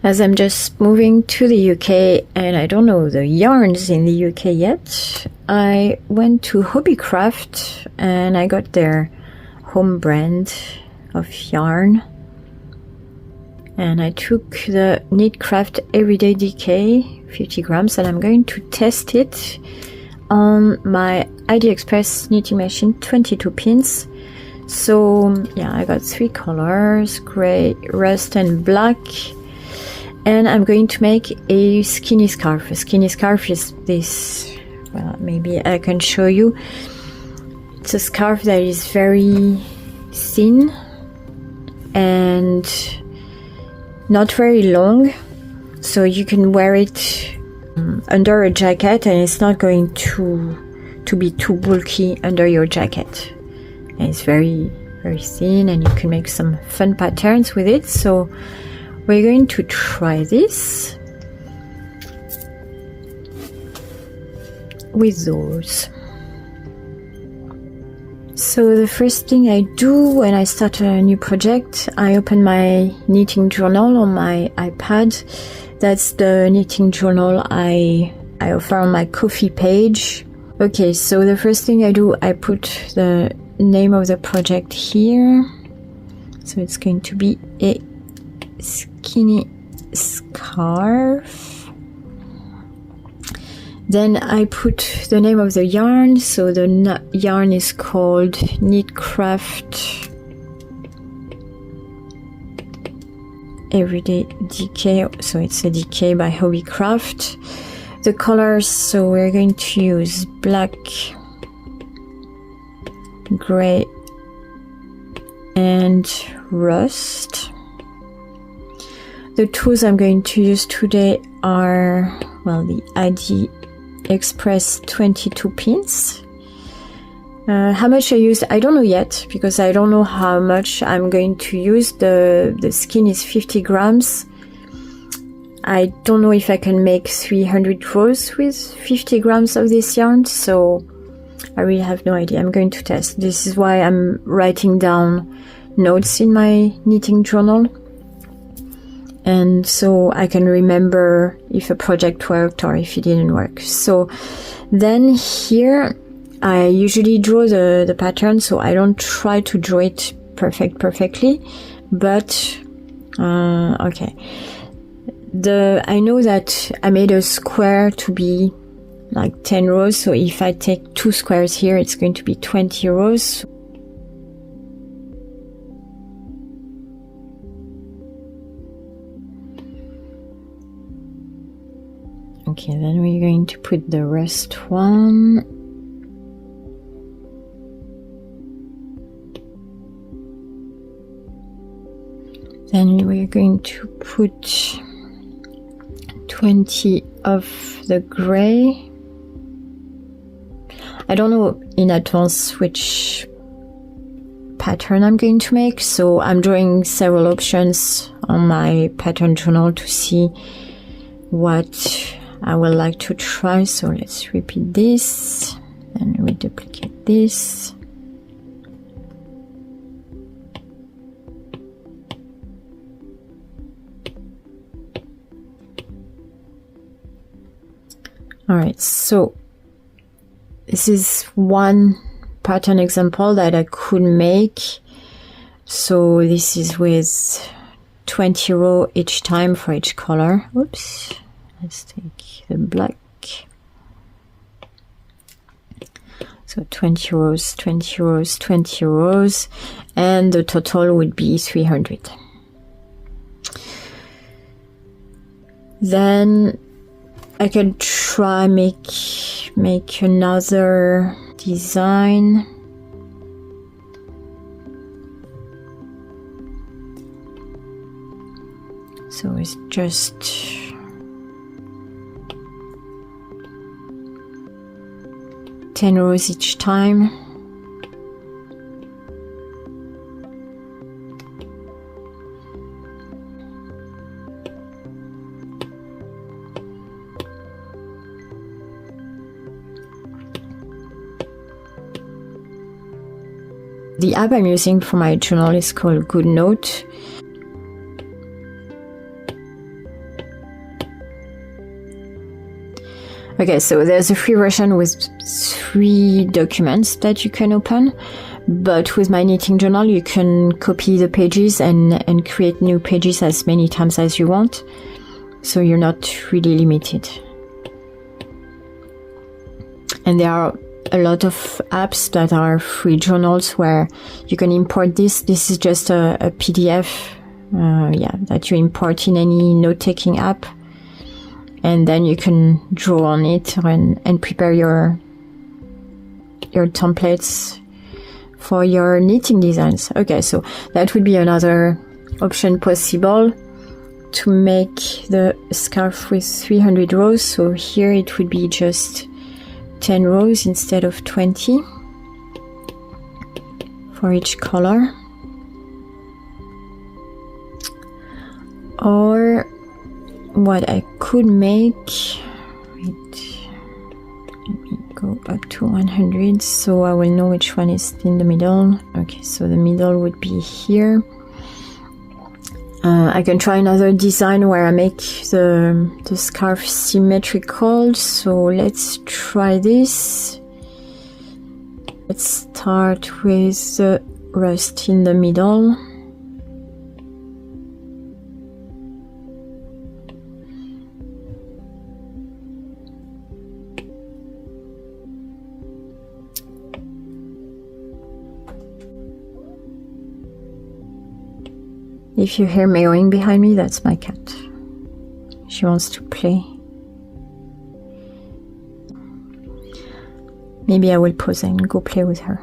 As I'm just moving to the UK and I don't know the yarns in the UK yet, I went to Hobbycraft and I got their home brand of yarn. And I took the Knitcraft Everyday DK 50 grams and I'm going to test it on my Addi Express knitting machine, 22 pins. So yeah, I got 3 colors, gray, rust and black. And I'm going to make a skinny scarf. A skinny scarf is this, well, maybe I can show you. It's a scarf that is very thin and not very long, so you can wear it under a jacket and it's not going to be too bulky under your jacket. And it's very, very thin and you can make some fun patterns with it. So we're going to try this with those. So the first thing I do when I start a new project, I open my knitting journal on my iPad. That's the knitting journal I offer on my Ko-fi page. Okay, so the first thing I do, I put the name of the project here. So it's going to be a skinny scarf. Then I put the name of the yarn. So the yarn is called Knitcraft Everyday DK. So it's a DK by Hobbycraft. The colors, so we're going to use black, gray and rust. The tools I'm going to use today are, well, the Addi Express 22 pins. How much I used, I don't know yet, because I don't know how much I'm going to use. The skein is 50 grams. I don't know if I can make 300 rows with 50 grams of this yarn, so I really have no idea. I'm going to test. This is why I'm writing down notes in my knitting journal, and so I can remember if a project worked or if it didn't work. So then here I usually draw the pattern, so I don't try to draw it perfectly, but okay. I know that I made a square to be like 10 rows, so if I take 2 squares here, it's going to be 20 rows. Okay, then we're going to put the rest one. Then we're going to put 20 of the gray. I don't know in advance which pattern I'm going to make, so I'm drawing several options on my pattern journal to see what I would like to try. So let's repeat this and we duplicate this. Alright, so this is one pattern example that I could make. So this is with 20 rows each time for each color. Oops, let's take the black. So 20 rows, 20 rows, 20 rows, and the total would be 300. Then I can try make another design. So it's just ten rows each time. The app I'm using for my journal is called GoodNote. Okay, so there's a free version with 3 documents that you can open, but with my knitting journal you can copy the pages and create new pages as many times as you want, so you're not really limited. And there are a lot of apps that are free journals where you can import this. This is just a PDF that you import in any note-taking app, and then you can draw on it and prepare your templates for your knitting designs. Okay, so that would be another option possible to make the scarf with 300 rows. So here it would be just 10 rows instead of 20 for each color. Or what I could make, wait, let me go up to 100 so I will know which one is in the middle. Okay, so the middle would be here. I can try another design where I make the scarf symmetrical, so let's try this. Let's start with the rust in the middle. If you hear meowing behind me, that's my cat. She wants to play. Maybe I will pause and go play with her.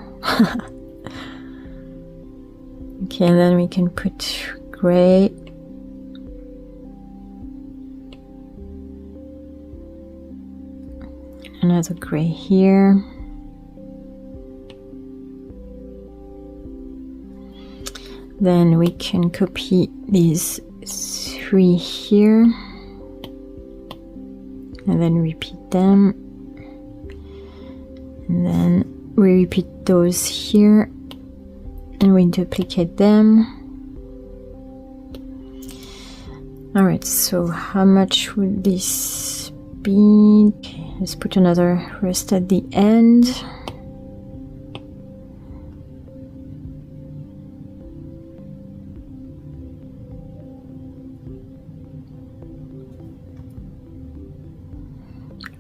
Okay, and then we can put gray. Another gray here. Then we can copy these 3 here and then repeat them, and then we repeat those here and we duplicate them. Alright, so how much would this be? Okay, let's put another rest at the end.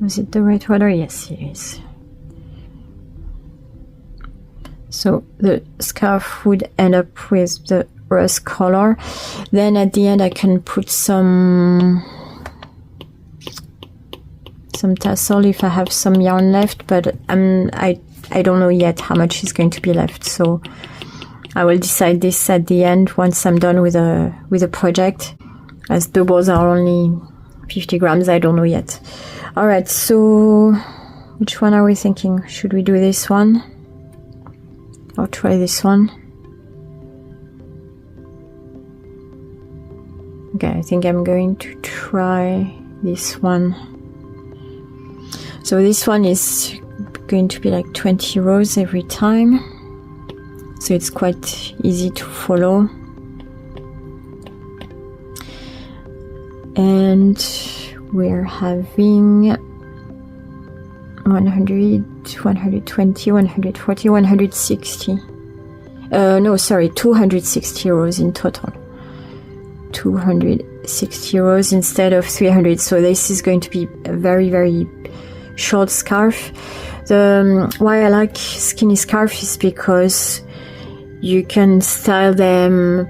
Was it the right order? Yes, it is. So the scarf would end up with the rust color. Then at the end I can put some tassel if I have some yarn left, but I don't know yet how much is going to be left. So I will decide this at the end once I'm done with a project. As the balls are only 50 grams, I don't know yet. Alright, so which one are we thinking? Should we do this one? Or try this one? Okay, I think I'm going to try this one. So this one is going to be like 20 rows every time. So it's quite easy to follow. And we're having 100, 120, 140, 160. No, sorry, 260 rows in total. 260 rows instead of 300. So this is going to be a very, very short scarf. Why I like skinny scarf is because you can style them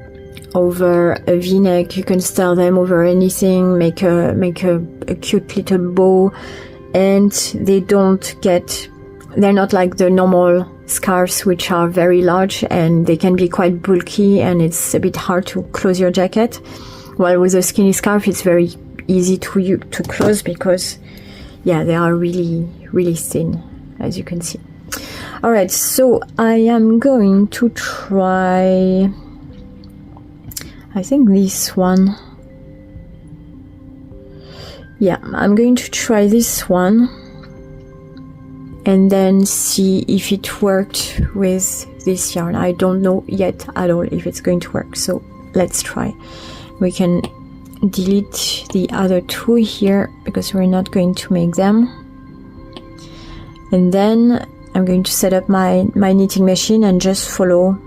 over a v-neck, you can style them over anything, make a cute little bow, and they're not like the normal scarves which are very large and they can be quite bulky and it's a bit hard to close your jacket. While with a skinny scarf it's very easy to close because they are really, really thin, as you can see. Alright, so I am going to try, I think this one. Yeah, I'm going to try this one and then see if it worked with this yarn. I don't know yet at all if it's going to work, so let's try. We can delete the other two here because we're not going to make them. And then I'm going to set up my knitting machine and just follow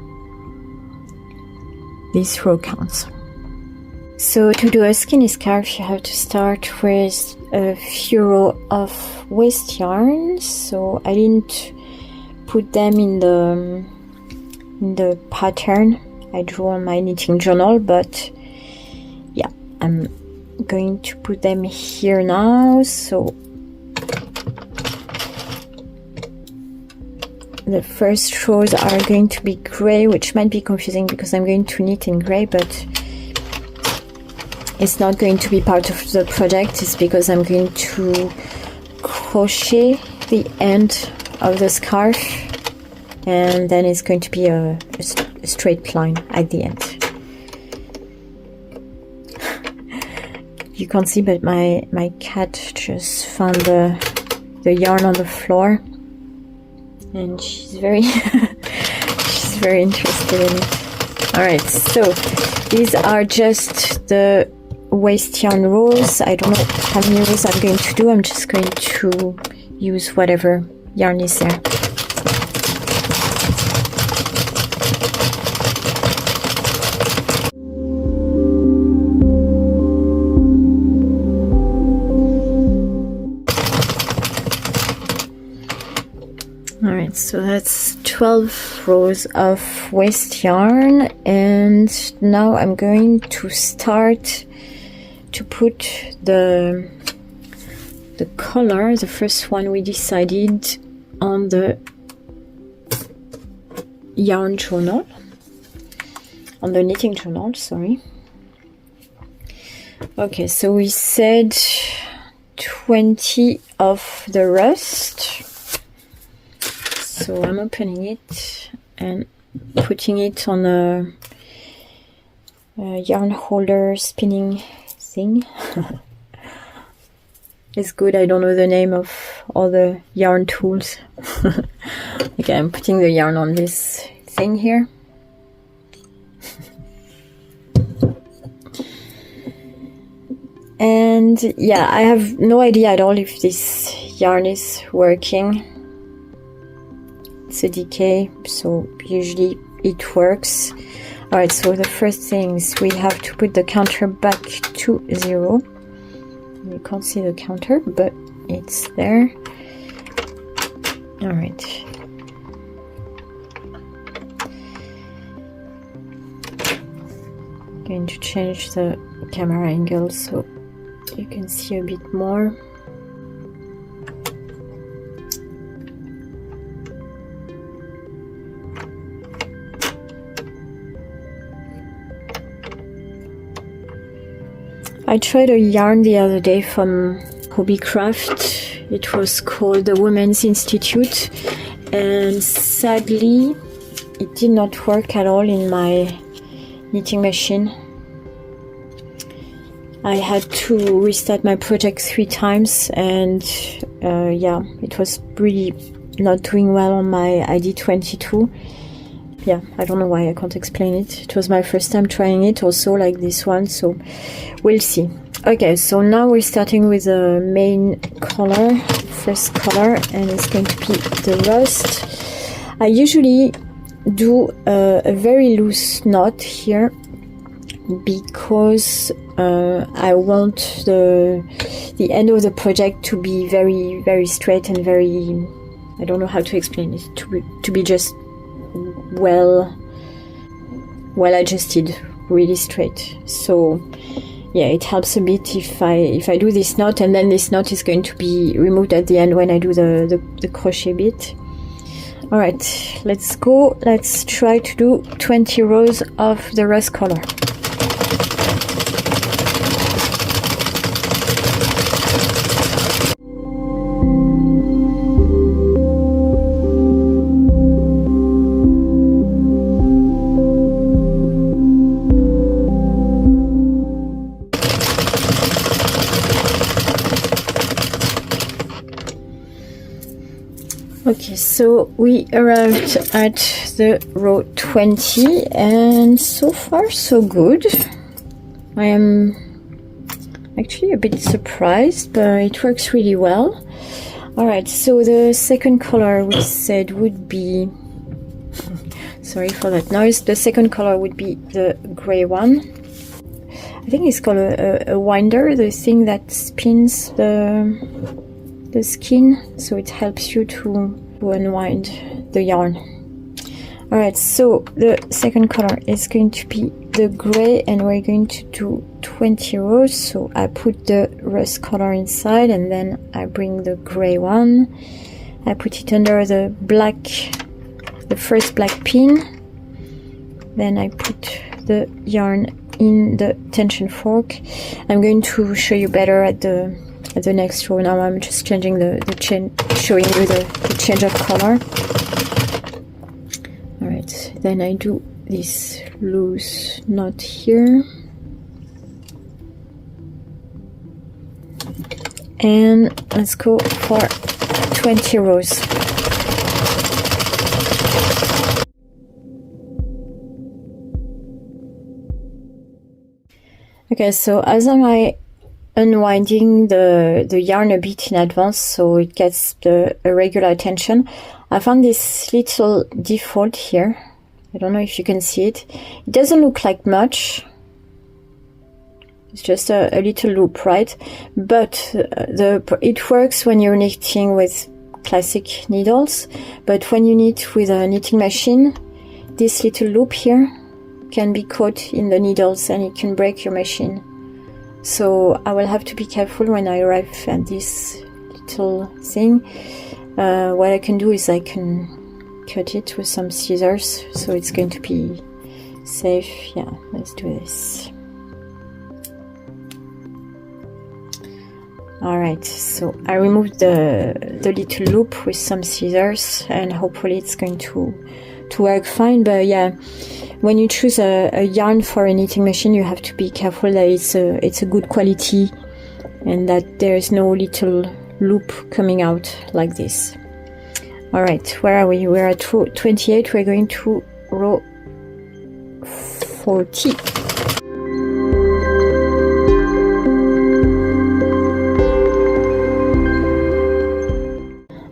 these row counts. So to do a skinny scarf, you have to start with a few rows of waste yarn. So I didn't put them in the pattern I drew on my knitting journal, but yeah, I'm going to put them here now. So the first rows are going to be gray, which might be confusing because I'm going to knit in gray, but it's not going to be part of the project. It's because I'm going to crochet the end of the scarf, and then it's going to be a straight line at the end. You can't see, but my cat just found the yarn on the floor, and she's very she's very interested in it. All right, so these are just the waste yarn rows. I don't know how many rows I'm going to do. I'm just going to use whatever yarn is there. Alright, so that's 12 rows of waste yarn, and now I'm going to start to put the color, the first one we decided, on the yarn journal, on the knitting journal, sorry. Okay, so we said 20 of the rust. So I'm opening it and putting it on a yarn holder spinning thing. It's good, I don't know the name of all the yarn tools. Okay, I'm putting the yarn on this thing here. And yeah, I have no idea at all if this yarn is working. It's a decay, so usually it works. Alright, so the first thing is we have to put the counter back to 0. You can't see the counter, but it's there. Alright. Going to change the camera angle so you can see a bit more. I tried a yarn the other day from Hobbycraft. It was called the Women's Institute, and sadly it did not work at all in my knitting machine. I had to restart my project 3 times, and yeah, it was really not doing well on my Addi 22. Yeah, I don't know why, I can't explain it. It was my first time trying it also, like this one, so we'll see. Okay, so now we're starting with the main color, first color, and it's going to be the rust. I usually do a very loose knot here because I want the end of the project to be very, very straight and very, I don't know how to explain it, to be just well adjusted, really straight. So yeah, it helps a bit if I do this knot, and then this knot is going to be removed at the end when I do the crochet bit. All right, let's go. Let's try to do 20 rows of the rust color. Okay, so we arrived at the row 20, and so far so good. I am actually a bit surprised, but it works really well. Alright, so the second color we said would be, sorry for that noise, the second color would be the gray one. I think it's called a winder, the thing that spins the skin, so it helps you to unwind the yarn. Alright, so the second color is going to be the gray, and we're going to do 20 rows. So I put the rust color inside, and then I bring the gray one, I put it under the black, the first black pin, then I put the yarn in the tension fork. I'm going to show you better at the next row. Now I'm just changing showing you the change of color. Alright, then I do this loose knot here, and let's go for 20 rows. Okay, so as I'm unwinding the yarn a bit in advance so it gets a regular tension, I found this little default here. I don't know if you can see it. It doesn't look like much. It's just a little loop, right? But it works when you're knitting with classic needles. But when you knit with a knitting machine, this little loop here can be caught in the needles and it can break your machine. So I will have to be careful when I arrive at this little thing. What I can do is I can cut it with some scissors, so it's going to be safe. Yeah, let's do this. Alright, so I removed the little loop with some scissors, and hopefully it's going to work fine. But yeah, when you choose a yarn for a knitting machine, you have to be careful that it's a good quality and that there's no little loop coming out like this. Alright, where are we? We're at 28, we're going to row 40.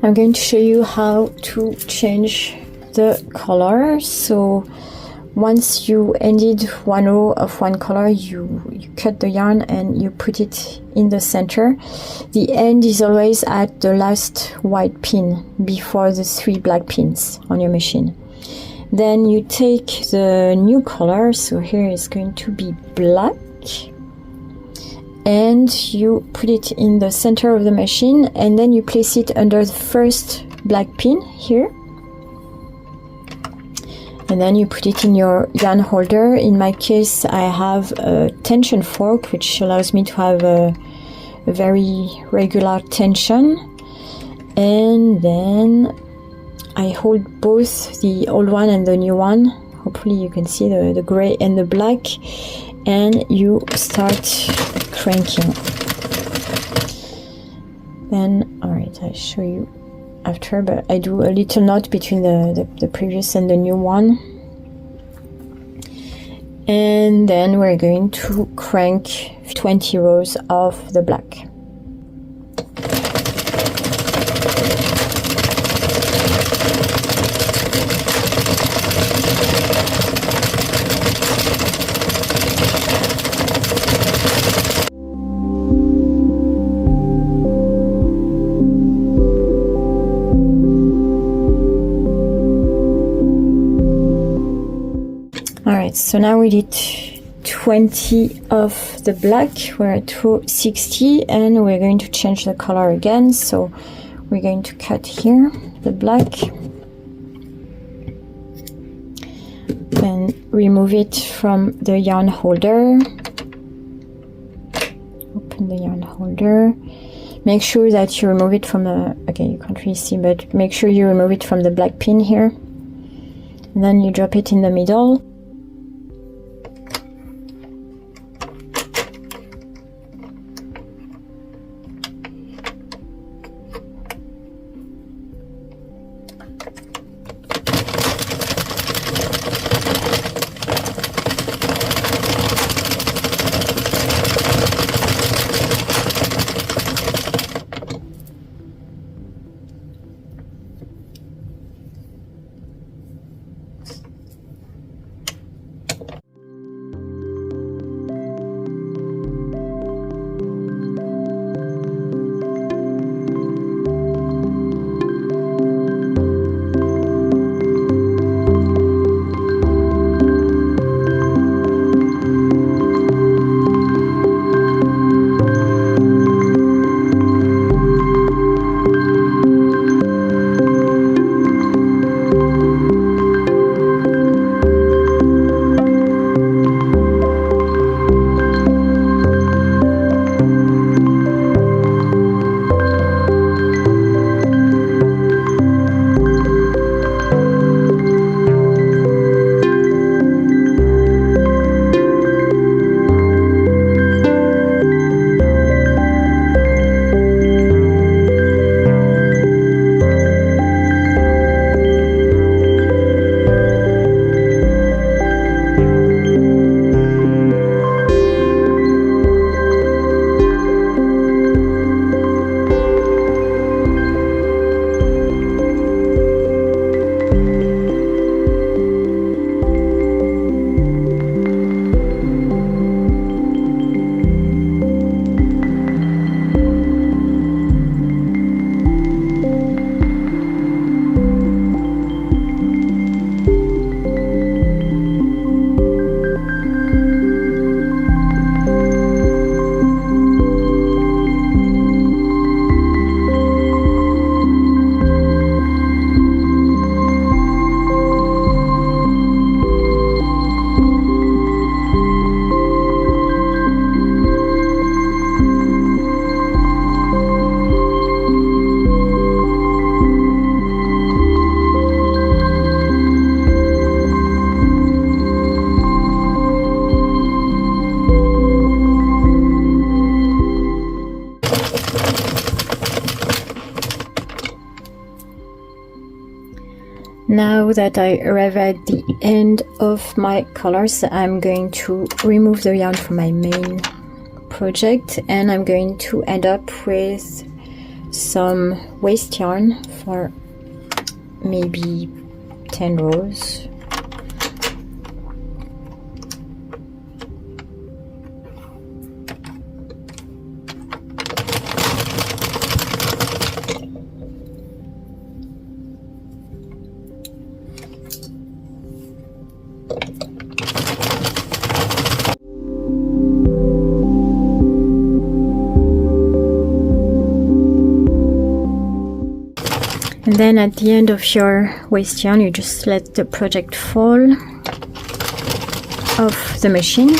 I'm going to show you how to change the color. So once you ended one row of one color, you cut the yarn and you put it in the center. The end is always at the last white pin before the 3 black pins on your machine. Then you take the new color, so here is going to be black, and you put it in the center of the machine, and then you place it under the first black pin here. And then you put it in your yarn holder. In my case, I have a tension fork, which allows me to have a very regular tension. And then I hold both the old one and the new one. Hopefully you can see the gray and the black. And you start cranking. Then, alright, I'll show you after, but I do a little knot between the previous and the new one, and then we're going to crank 20 rows of the black. Alright, so now we did 20 of the black, we're at row 60, and we're going to change the color again. So we're going to cut here the black and remove it from the yarn holder. Open the yarn holder. Make sure that you remove it from the, okay, you can't really see, but make sure you remove it from the black pin here. And then you drop it in the middle. Now that I arrive at the end of my colors, I'm going to remove the yarn from my main project, and I'm going to end up with some waste yarn for maybe 10 rows. And then at the end of your waste yarn, you just let the project fall off the machine.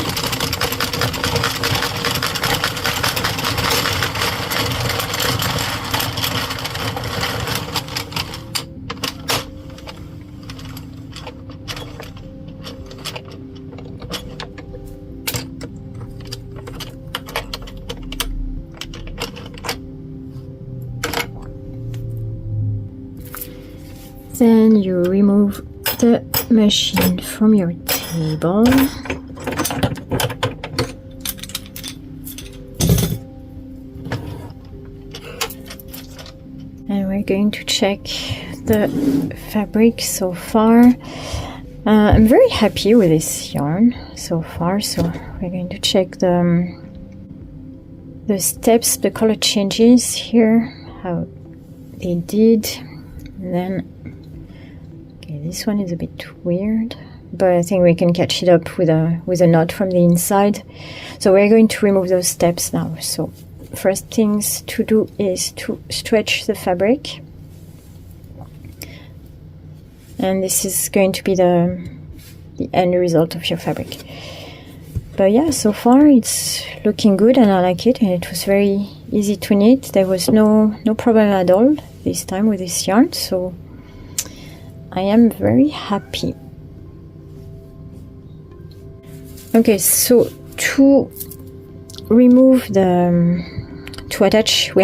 Then you remove the machine from your table. And we're going to check the fabric so far. I'm very happy with this yarn so far, so we're going to check the steps, the color changes here, how they did. And then this one is a bit weird, but I think we can catch it up with a knot from the inside. So we're going to remove those steps now. So first things to do is to stretch the fabric, and this is going to be the end result of your fabric. But yeah, so far it's looking good and I like it, and it was very easy to knit. There was no problem at all this time with this yarn, so I am very happy. Okay, so to remove we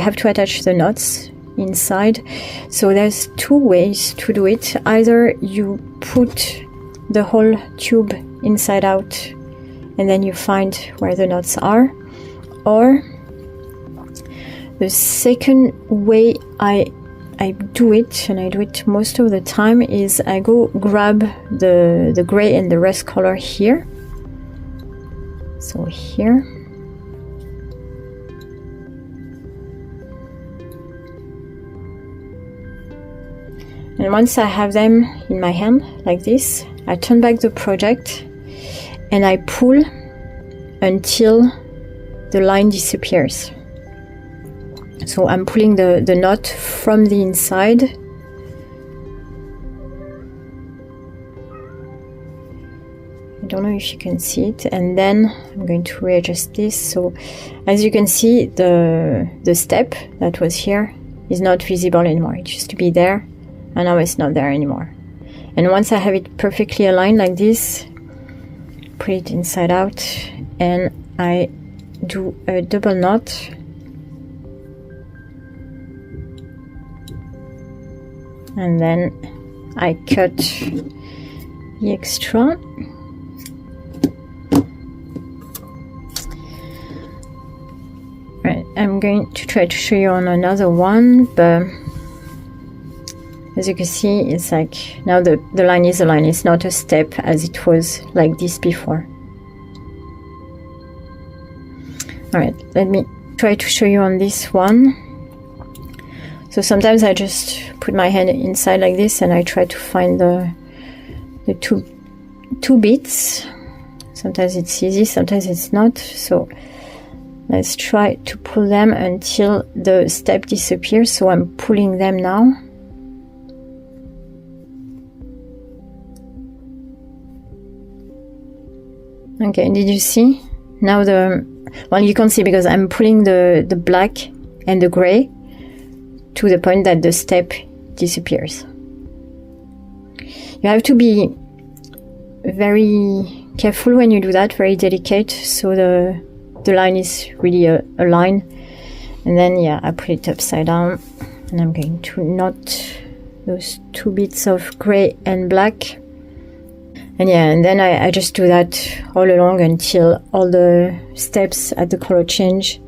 have to attach the knots inside. So there's two ways to do it. Either you put the whole tube inside out and then you find where the knots are, or the second way I do it, and I do it most of the time, is I go grab the gray and the rust color here. So here. And once I have them in my hand like this, I turn back the project and I pull until the line disappears. So I'm pulling the knot from the inside. I don't know if you can see it. And then I'm going to readjust this. So as you can see, the step that was here is not visible anymore. It used to be there, and now it's not there anymore. And once I have it perfectly aligned like this, put it inside out, and I do a double knot. And then I cut the extra. Right, I'm going to try to show you on another one, but as you can see, it's like now the line is a line. It's not a step as it was like this before. All right, let me try to show you on this one. So sometimes I just put my hand inside like this and I try to find the two bits. Sometimes it's easy, sometimes it's not. So let's try to pull them until the step disappears. So I'm pulling them now. Okay, did you see? Now well, you can't see because I'm pulling the black and the gray to the point that the step disappears. You have to be very careful when you do that, very delicate, so the line is really a line. And then yeah, I put it upside down and I'm going to knot those two bits of gray and black. And yeah, and then I just do that all along until all the steps at the color change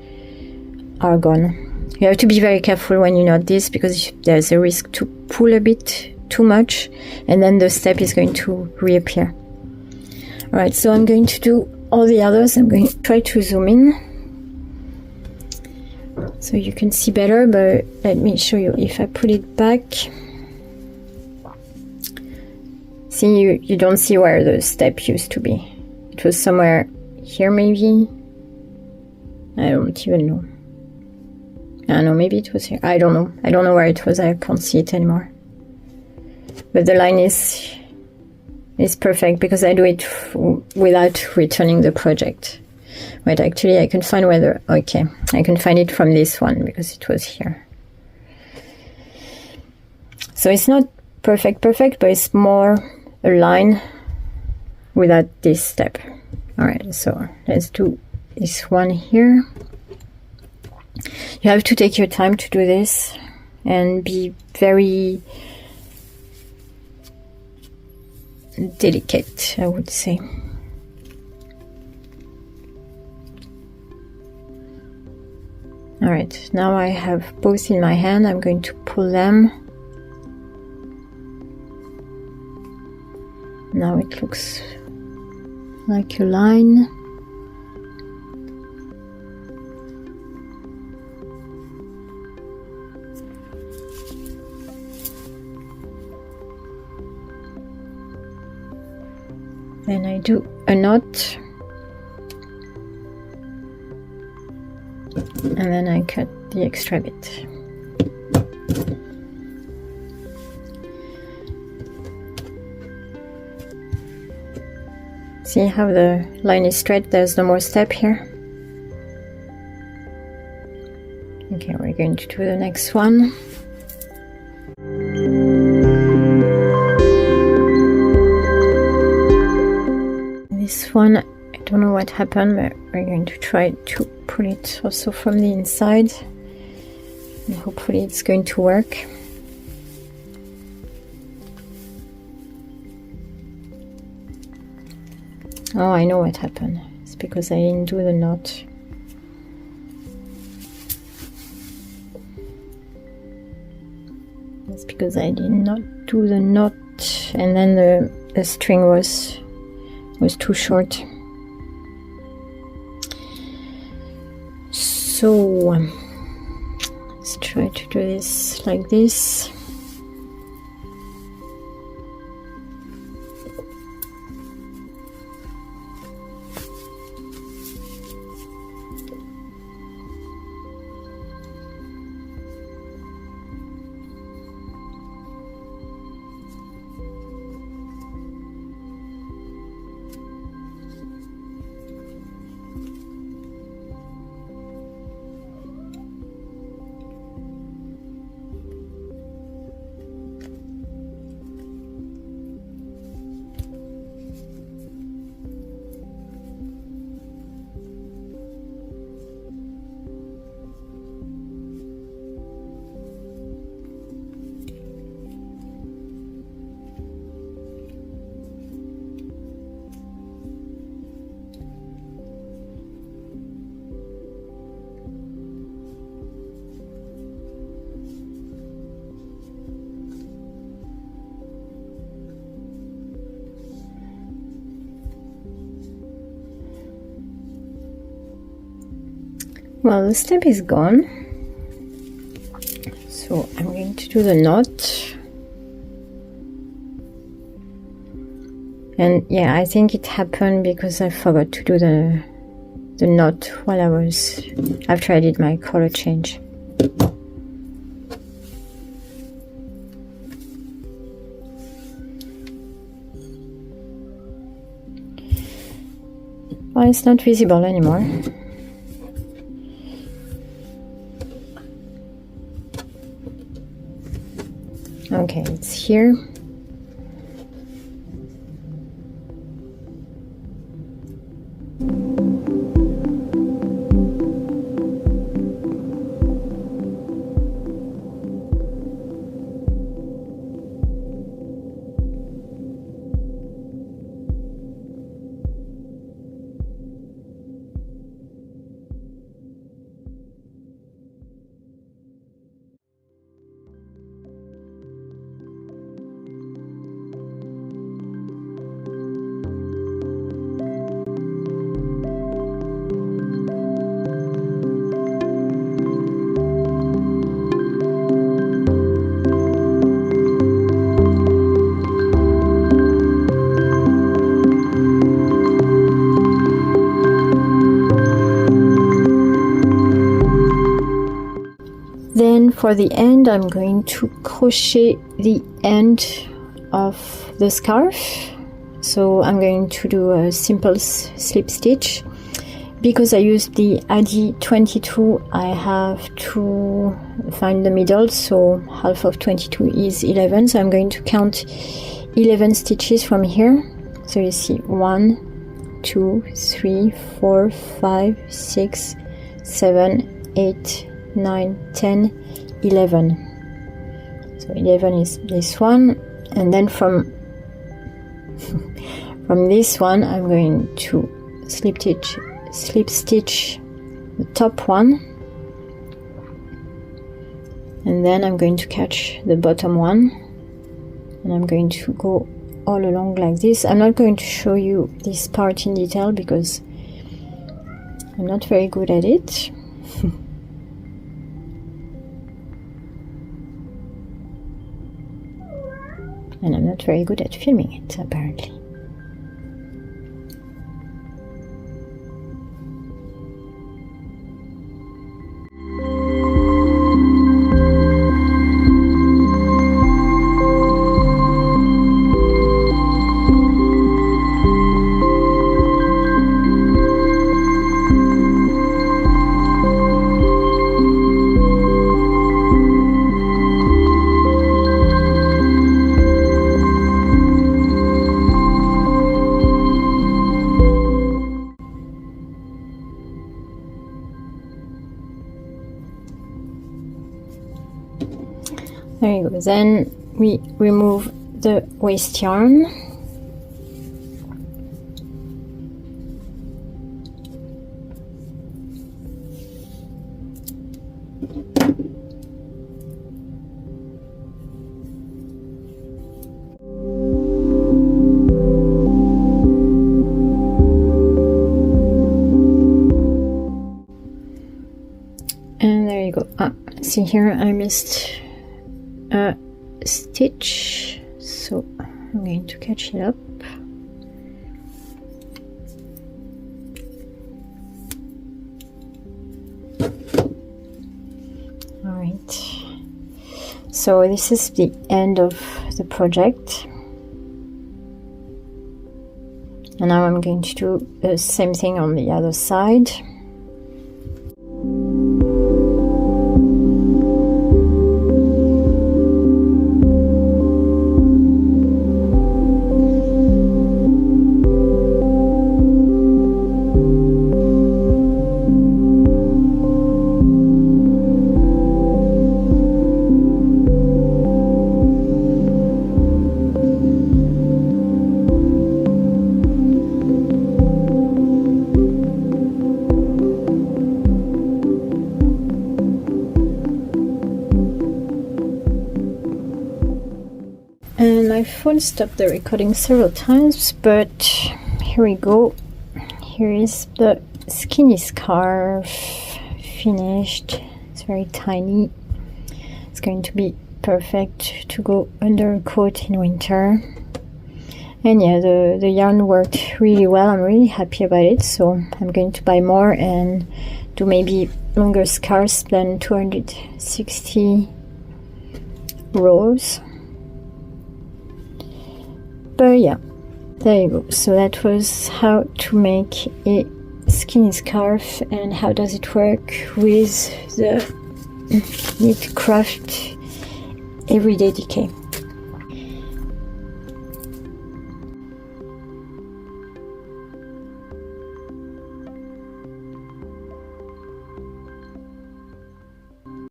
are gone. You have to be very careful when you knot this, because there's a risk to pull a bit too much and then the step is going to reappear. Alright, so I'm going to do all the others. I'm going to try to zoom in so you can see better, but let me show you. If I put it back, see, you don't see where the step used to be. It was somewhere here maybe. I don't even know. I don't know, maybe it was here. I don't know. I don't know where it was. I can't see it anymore. But the line is perfect because I do it without returning the project. Wait, actually I can find whether, okay, I can find it from this one because it was here. So it's not perfect, but it's more a line without this step. Alright, so let's do this one here. You have to take your time to do this and be very delicate, I would say. Alright, now I have both in my hand. I'm going to pull them. Now it looks like a line. Then I do a knot, and then I cut the extra bit. See how the line is straight? There's no more step here. Okay, we're going to do the next one. This one, I don't know what happened, but we're going to try to pull it also from the inside, and hopefully it's going to work. Oh, I know what happened. It's because I didn't do the knot. It's because I did not do the knot, and then the string was too short. So let's try to do this like this. Well, the step is gone, so I'm going to do the knot. And yeah, I think it happened because I forgot to do the knot while after I did my color change. Well, it's not visible anymore. Okay, it's here. Then for the end, I'm going to crochet the end of the scarf. So I'm going to do a simple slip stitch. Because I used the Addi 22, I have to find the middle, so half of 22 is 11, so I'm going to count 11 stitches from here. So you see 1, 2, 3, 4, 5, 6, 7, 8, 9, 10, 11. So 11 is this one, and then from this one I'm going to slip stitch the top one, and then I'm going to catch the bottom one, and I'm going to go all along like this. I'm not going to show you this part in detail because I'm not very good at it. And I'm not very good at filming it, apparently. There you go. Then we remove the waste yarn. And there you go. See here, I missed a stitch, so I'm going to catch it up. All right, so this is the end of the project, and now I'm going to do the same thing on the other side. And my phone stopped the recording several times, but here we go. Here is the skinny scarf finished. It's very tiny. It's going to be perfect to go under a coat in winter. And yeah, the yarn worked really well. I'm really happy about it, so I'm going to buy more and do maybe longer scarves than 260 rows. But yeah, there you go. So that was how to make a skinny scarf and how does it work with the Knit Craft Everyday Decay.